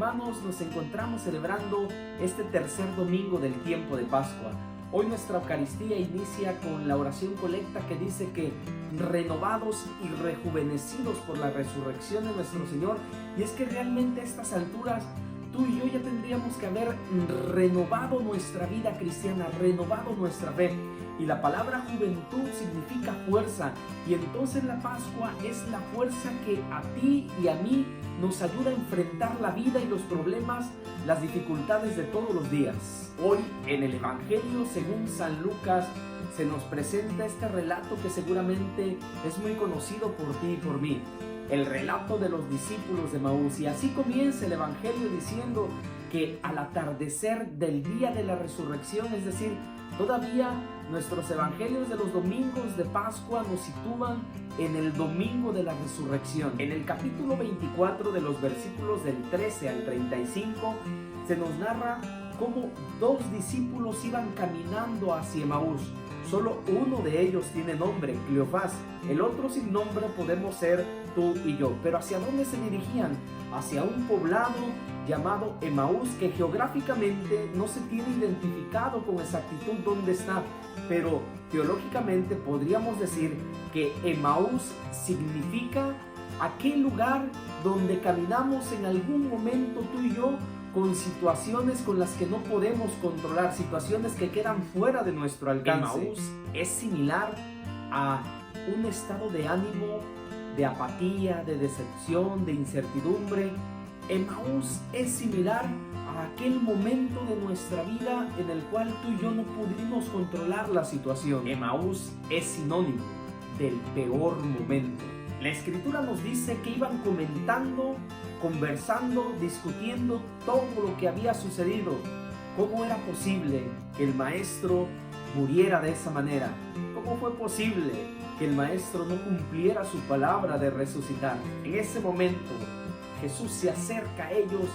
hermanos, nos encontramos celebrando este tercer domingo del tiempo de Pascua. Hoy nuestra Eucaristía inicia con la oración colecta que dice que renovados y rejuvenecidos por la resurrección de nuestro Señor. Y es que realmente a estas alturas tú y yo ya tendríamos que haber renovado nuestra vida cristiana, renovado nuestra fe. Y la palabra juventud significa fuerza. Y entonces la Pascua es la fuerza que a ti y a mí nos ayuda a enfrentar la vida y los problemas, las dificultades de todos los días. Hoy en el Evangelio según San Lucas se nos presenta este relato que seguramente es muy conocido por ti y por mí. El relato de los discípulos de Emaús. Y así comienza el Evangelio diciendo que al atardecer del día de la resurrección, es decir, todavía nuestros evangelios de los domingos de Pascua nos sitúan en el domingo de la resurrección. En el capítulo 24 de los versículos del 13 al 35 se nos narra cómo dos discípulos iban caminando hacia Emaús. Solo uno de ellos tiene nombre, Cleofás. El otro sin nombre podemos ser tú y yo. Pero ¿hacia dónde se dirigían? Hacia un poblado llamado Emaús, que geográficamente no se tiene identificado con exactitud dónde está, pero teológicamente podríamos decir que Emaús significa aquel lugar donde caminamos en algún momento tú y yo con situaciones con las que no podemos controlar, situaciones que quedan fuera de nuestro alcance. Emaús es similar a un estado de ánimo, de apatía, de decepción, de incertidumbre. Emaús es similar a aquel momento de nuestra vida en el cual tú y yo no pudimos controlar la situación. Emaús es sinónimo del peor momento. La Escritura nos dice que iban comentando, conversando, discutiendo todo lo que había sucedido. ¿Cómo era posible que el Maestro muriera de esa manera? ¿Cómo fue posible que el Maestro no cumpliera su palabra de resucitar? En ese momento Jesús se acerca a ellos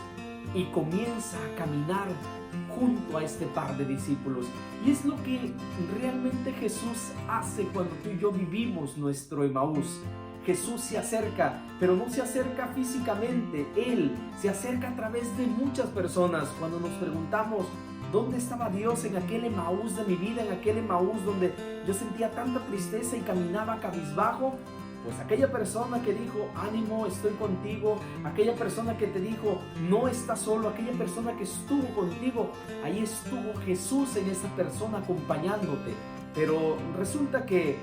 y comienza a caminar junto a este par de discípulos. Y es lo que realmente Jesús hace cuando tú y yo vivimos nuestro Emaús. Jesús se acerca, pero no se acerca físicamente. Él se acerca a través de muchas personas. Cuando nos preguntamos, ¿dónde estaba Dios en aquel Emaús de mi vida? En aquel Emaús donde yo sentía tanta tristeza y caminaba cabizbajo. Pues aquella persona que dijo, ánimo, estoy contigo, aquella persona que te dijo, no estás solo, aquella persona que estuvo contigo, ahí estuvo Jesús en esa persona acompañándote. Pero resulta que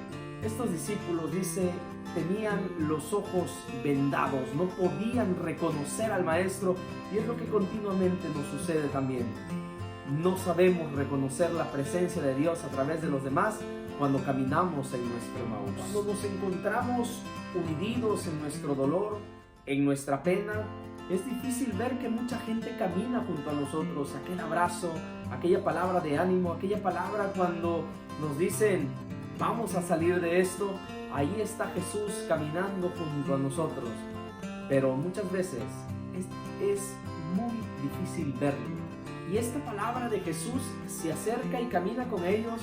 estos discípulos, dice, tenían los ojos vendados, no podían reconocer al Maestro, y es lo que continuamente nos sucede también. No sabemos reconocer la presencia de Dios a través de los demás cuando caminamos en nuestro Emaús. Cuando nos encontramos hundidos en nuestro dolor, en nuestra pena, es difícil ver que mucha gente camina junto a nosotros. Aquel abrazo, aquella palabra de ánimo, aquella palabra cuando nos dicen, vamos a salir de esto, ahí está Jesús caminando junto a nosotros. Pero muchas veces es muy difícil verlo. Y esta palabra de Jesús se acerca y camina con ellos.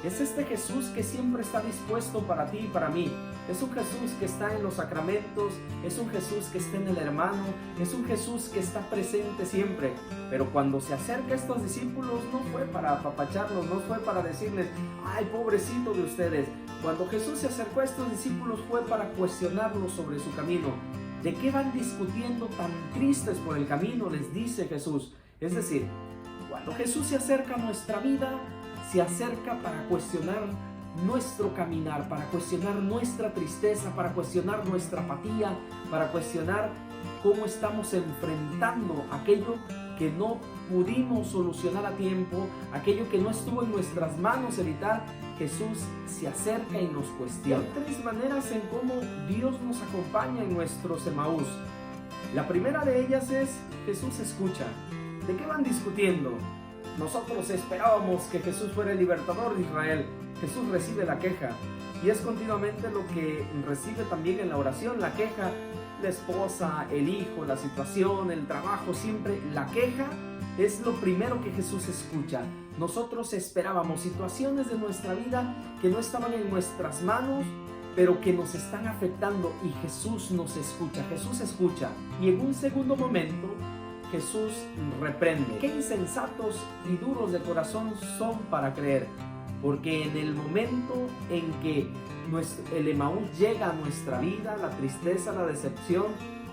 Es este Jesús que siempre está dispuesto para ti y para mí. Es un Jesús que está en los sacramentos, es un Jesús que está en el hermano, es un Jesús que está presente siempre. Pero cuando se acerca a estos discípulos no fue para apapacharlos, no fue para decirles, ay, pobrecito de ustedes. Cuando Jesús se acercó a estos discípulos fue para cuestionarlos sobre su camino. ¿De qué van discutiendo tan tristes por el camino? Les dice Jesús. Es decir, cuando Jesús se acerca a nuestra vida, se acerca para cuestionar nuestro caminar, para cuestionar nuestra tristeza, para cuestionar nuestra apatía, para cuestionar cómo estamos enfrentando aquello que no pudimos solucionar a tiempo, aquello que no estuvo en nuestras manos evitar. Jesús se acerca y nos cuestiona. Hay tres maneras en cómo Dios nos acompaña en nuestros Emaús. La primera de ellas es Jesús escucha. ¿De qué van discutiendo? Nosotros esperábamos que Jesús fuera el libertador de Israel. Jesús recibe la queja. Y es continuamente lo que recibe también en la oración, la queja. La esposa, el hijo, la situación, el trabajo, siempre la queja es lo primero que Jesús escucha. Nosotros esperábamos situaciones de nuestra vida que no estaban en nuestras manos, pero que nos están afectando, y Jesús nos escucha. Jesús escucha. Y en un segundo momento, Jesús reprende. Qué insensatos y duros de corazón son para creer, porque en el momento en que el Emaús llega a nuestra vida, la tristeza, la decepción,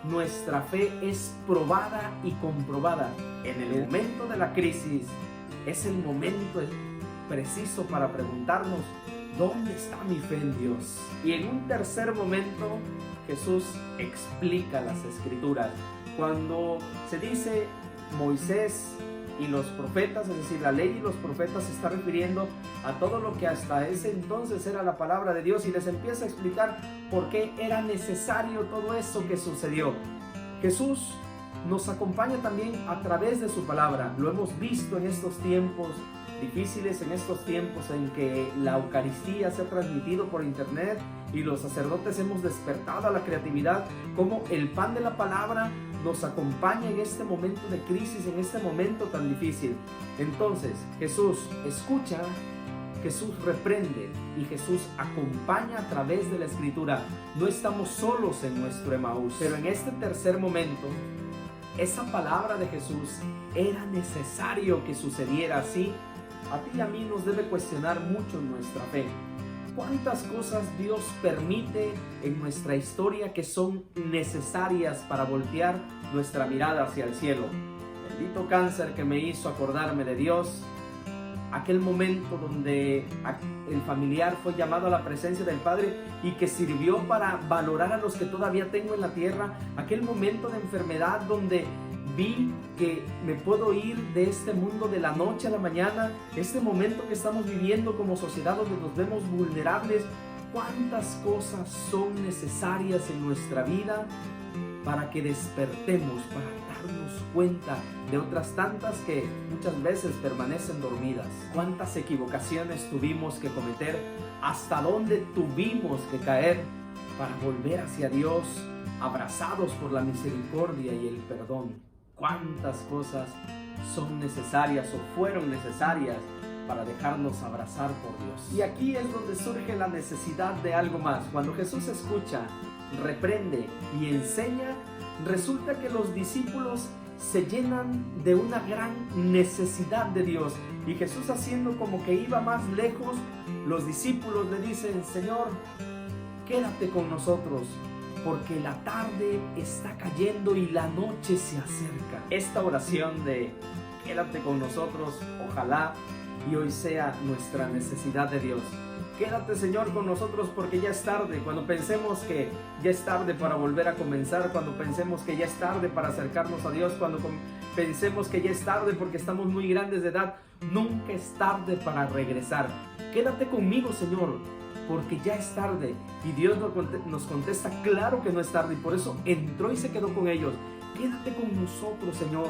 nuestra fe es probada y comprobada. En el momento de la crisis es el momento preciso para preguntarnos: ¿dónde está mi fe en Dios? Y en un tercer momento, Jesús explica las Escrituras. Cuando se dice Moisés y los profetas, es decir, la ley y los profetas, se está refiriendo a todo lo que hasta ese entonces era la palabra de Dios, y les empieza a explicar por qué era necesario todo eso que sucedió. Jesús nos acompaña también a través de su palabra. Lo hemos visto en estos tiempos difíciles, en estos tiempos en que la Eucaristía se ha transmitido por internet y los sacerdotes hemos despertado a la creatividad, como el pan de la palabra nos acompaña en este momento de crisis, en este momento tan difícil. Entonces, Jesús escucha, Jesús reprende y Jesús acompaña a través de la Escritura. No estamos solos en nuestro Emaús, pero en este tercer momento, esa palabra de Jesús era necesario que sucediera así. A ti y a mí nos debe cuestionar mucho nuestra fe. ¿Cuántas cosas Dios permite en nuestra historia que son necesarias para voltear nuestra mirada hacia el cielo? Bendito cáncer que me hizo acordarme de Dios. Aquel momento donde el familiar fue llamado a la presencia del Padre y que sirvió para valorar a los que todavía tengo en la tierra. Aquel momento de enfermedad donde vi que me puedo ir de este mundo de la noche a la mañana. Este momento que estamos viviendo como sociedad, donde nos vemos vulnerables. ¿Cuántas cosas son necesarias en nuestra vida para que despertemos, para darnos cuenta de otras tantas que muchas veces permanecen dormidas? ¿Cuántas equivocaciones tuvimos que cometer? ¿Hasta dónde tuvimos que caer para volver hacia Dios, abrazados por la misericordia y el perdón? ¿Cuántas cosas son necesarias o fueron necesarias para dejarnos abrazar por Dios? Y aquí es donde surge la necesidad de algo más. Cuando Jesús escucha, reprende y enseña, resulta que los discípulos se llenan de una gran necesidad de Dios. Y Jesús, haciendo como que iba más lejos, los discípulos le dicen: Señor, quédate con nosotros, porque la tarde está cayendo y la noche se acerca. Esta oración de quédate con nosotros, ojalá y hoy sea nuestra necesidad de Dios. Quédate, Señor, con nosotros, porque ya es tarde. Cuando pensemos que ya es tarde para volver a comenzar, cuando pensemos que ya es tarde para acercarnos a Dios, cuando pensemos que ya es tarde porque estamos muy grandes de edad, nunca es tarde para regresar. Quédate conmigo, Señor, porque ya es tarde. Y Dios nos contesta: claro que no es tarde, y por eso entró y se quedó con ellos. Quédate con nosotros, Señor,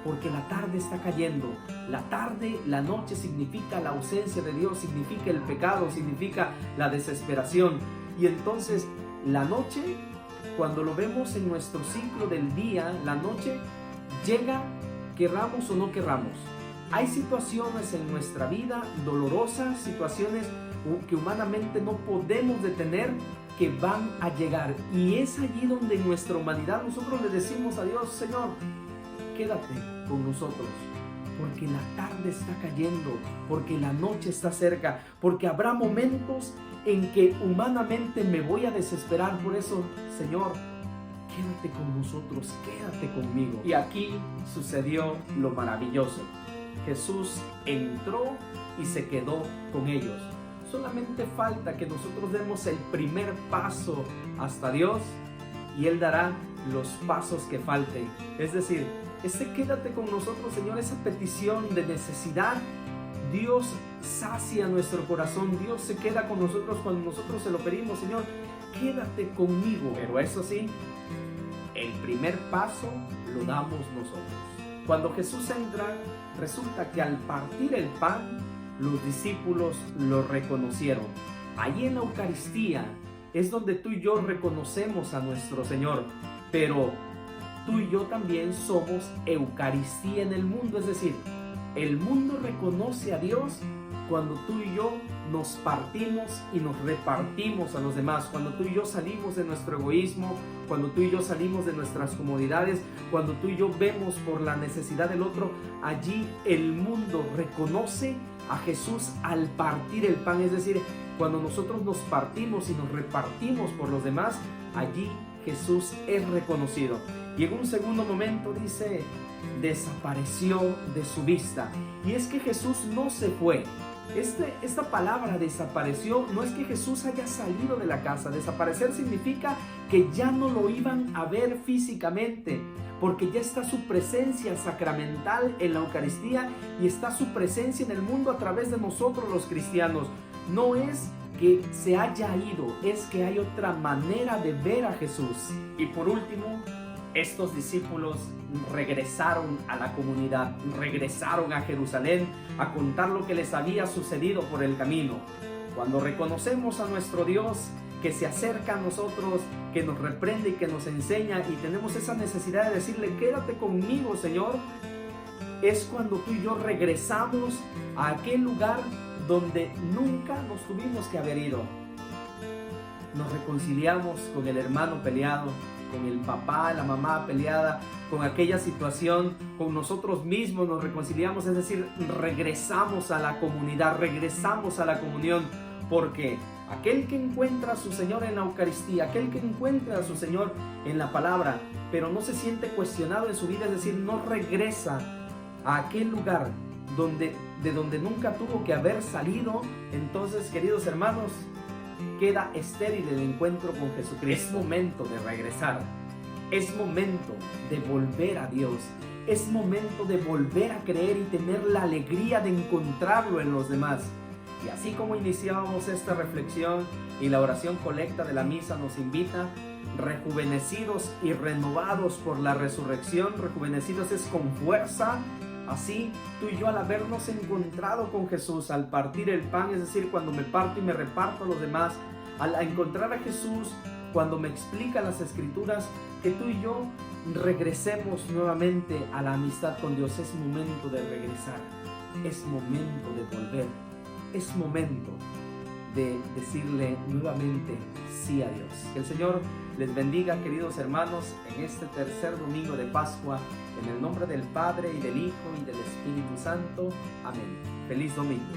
porque la tarde está cayendo. La tarde, la noche, significa la ausencia de Dios, significa el pecado, significa la desesperación. Y entonces la noche, cuando lo vemos en nuestro ciclo del día, la noche llega, querramos o no querramos. Hay situaciones en nuestra vida dolorosas, situaciones que humanamente no podemos detener, que van a llegar. Y es allí donde en nuestra humanidad nosotros le decimos a Dios: Señor, quédate con nosotros, porque la tarde está cayendo, porque la noche está cerca, porque habrá momentos en que humanamente me voy a desesperar. Por eso, Señor, quédate con nosotros, quédate conmigo. Y aquí sucedió lo maravilloso. Jesús entró y se quedó con ellos. Solamente falta que nosotros demos el primer paso hasta Dios y Él dará los pasos que falten. Es decir, quédate con nosotros, Señor, esa petición de necesidad, Dios sacia nuestro corazón. Dios se queda con nosotros cuando nosotros se lo pedimos: Señor, quédate conmigo. Pero eso sí, el primer paso lo damos nosotros. Cuando Jesús entra, resulta que al partir el pan, los discípulos lo reconocieron. Allí en la Eucaristía es donde tú y yo reconocemos a nuestro Señor, pero tú y yo también somos Eucaristía en el mundo. Es decir, el mundo reconoce a Dios cuando tú y yo nos partimos y nos repartimos a los demás, cuando tú y yo salimos de nuestro egoísmo, cuando tú y yo salimos de nuestras comodidades, cuando tú y yo vemos por la necesidad del otro, allí el mundo reconoce a Jesús al partir el pan. Es decir, cuando nosotros nos partimos y nos repartimos por los demás, allí Jesús es reconocido. Y en un segundo momento dice, desapareció de su vista. Y es que Jesús no se fue. Esta palabra desapareció no es que Jesús haya salido de la casa. Desaparecer significa que ya no lo iban a ver físicamente, porque ya está su presencia sacramental en la Eucaristía y está su presencia en el mundo a través de nosotros los cristianos. No es que se haya ido, es que hay otra manera de ver a Jesús. Y por último, estos discípulos regresaron a la comunidad, regresaron a Jerusalén a contar lo que les había sucedido por el camino. Cuando reconocemos a nuestro Dios que se acerca a nosotros, que nos reprende y que nos enseña, y tenemos esa necesidad de decirle, quédate conmigo, Señor, es cuando tú y yo regresamos a aquel lugar donde nunca nos tuvimos que haber ido. Nos reconciliamos con el hermano peleado, con el papá, la mamá peleada, con aquella situación, con nosotros mismos nos reconciliamos, es decir, regresamos a la comunidad, regresamos a la comunión, porque aquel que encuentra a su Señor en la Eucaristía, aquel que encuentra a su Señor en la palabra, pero no se siente cuestionado en su vida, es decir, no regresa a aquel lugar de donde nunca tuvo que haber salido, entonces, queridos hermanos, queda estéril el encuentro con Jesucristo. Es momento de regresar, es momento de volver a Dios, es momento de volver a creer y tener la alegría de encontrarlo en los demás. Y así como iniciábamos esta reflexión y la oración colecta de la misa nos invita, rejuvenecidos y renovados por la resurrección, rejuvenecidos es con fuerza. Así tú y yo, al habernos encontrado con Jesús, al partir el pan, es decir, cuando me parto y me reparto a los demás, al encontrar a Jesús, cuando me explica las Escrituras, que tú y yo regresemos nuevamente a la amistad con Dios. Es momento de regresar, es momento de volver, es momento de decirle nuevamente sí a Dios. Que el Señor les bendiga, queridos hermanos, en este tercer domingo de Pascua, en el nombre del Padre, y del Hijo, y del Espíritu Santo. Amén. Feliz domingo.